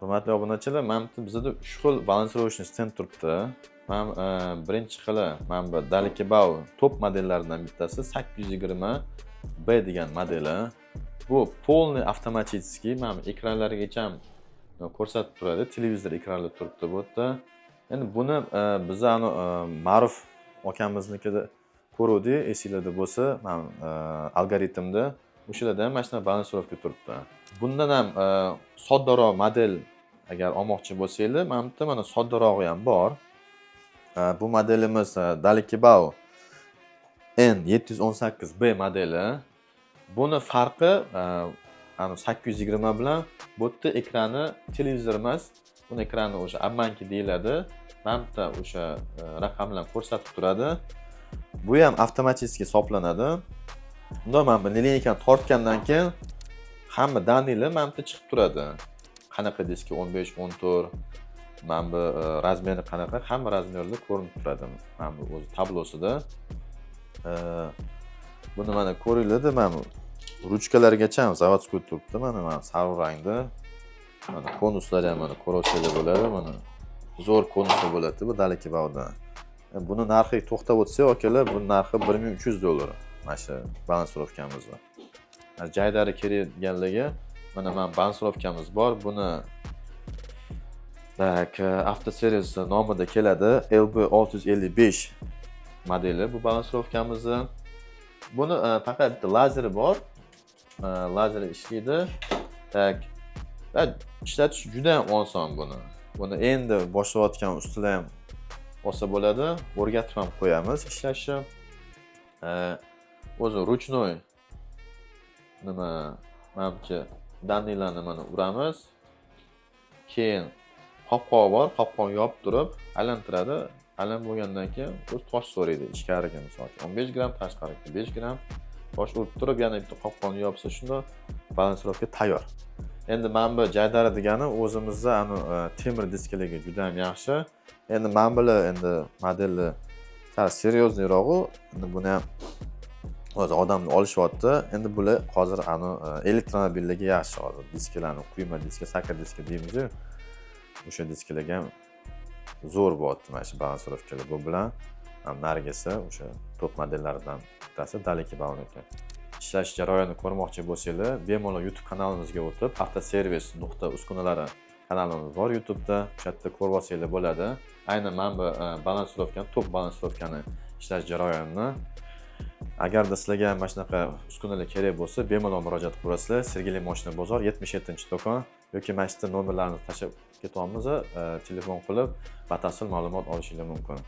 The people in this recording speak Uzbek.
Hurmatli obunachilar, mana bu bizda 3 xil balansirovочный stend turibdi. Mana birinchi xili mana bu Dalekibao top modellaridan bittasi 820B degan modeli. Bu полный avtomatический, mana ekranlarigacha ko'rsatib turadi. Televizor ekranlar turibdi bu yerda. Endi buni biz Ma'ruf akamiznikida ko'rdik, esinglarda bo'lsa, mana algoritmda o'shalarda ham mana shunaqa balansirovka turibdi. Bundan ham soddaroq model agar olmoqchi bo'lsanglar, mana bu yerda mana soddarog'i ham bor. Bu modelimiz Dalekibao N718B modeli. Buni farqi 820 bilan bu yerda ekrani televizor emas, buni ekrani o'sha obmanki deyiladi. Mana bu yerda o'sha raqamlarni ko'rsatib turadi. Bu ham avtomatik hisoblanadi. Unda mana bu lineykani tortgandan keyin hamma daniylar mana bu yerda chiqib turadi. Qanaqa diski 15, 14, mana bu razmeri qanaqa, hamma razmerlar ko'rinib turadi. Mana bu o'z tablosida. Buni mana ko'ringlarda, mana ruchkalargacha zavodskiy turibdi. Mana sariq rangda. Mana konuslar ham mana ko'rsangiz bo'ladi. Mana zo'r konuslar bo'ladi bu Dalekibaoda. Buni narxi to'xtab o'tsa, akalar, bu narxi $1300. Mana shu balansirovkamiz. Jaydari kerakganligi, mana balansirovkamiz bor. Buni Avtoservis nomida keladi. LB655 modeli bu balansirovkamiz. Buni faqat bitta lazeri bor. Lazeri ishlaydi. Ishlatish juda ham oson buni. Buni endi boshlayotgan ustalar ham olsa bo'ladi. O'rgatib ham qo'yamiz ishlashi. O'zi ruchnoy mana bu daniylarni mana uramiz. Keyin qopqog'i bor, qopqog'ni yopib turib aylantiradi. Aylan bo'lgandan keyin o'z tosh so'raydi. Ichkariga misol 15 gram, tashqariga 5 gram tosh urib turib, yana bitta qopqog'ni yopsa, shunda balansirovka tayyor. Endi mana bu jaydari degani o'zimizda temir disklarga juda ham yaxshi. Endi mana bular endi modelni sal seryoznirog'i. Endi buni ham o'zi odamlar olishyapti. Endi bular hozir elektromobillarga yaxshi hozir. Disklarni quyma diska, sakir diska deymiz-ku. O'sha disklarga ham zo'r bo'lyapti mana shu balansirovkalar. Bu bilan nargisi o'sha top modellaridan bittasi Dalekibaoniki. Ishlash jarayonini ko'rmoqchi bo'lsanglar, bemalol YouTube kanalimizga o'tib, avtoservis.uskunalari kanalimiz bor YouTube'da. O'sha yerda ko'rib olsanglar bo'ladi. Aynan mana bu balansirovkani, top balansirovkani ishlash jarayonini. Agarda sizlarga mana shunaqa uskunalar kerak bo'lsa, bemalol murojaat qilasizlar. Sergeli Moshina bozor 77-do'kon yoki mana shu nomerlarni tashab ketyapmiz, telefon qilib batafsil ma'lumot olishingiz mumkin.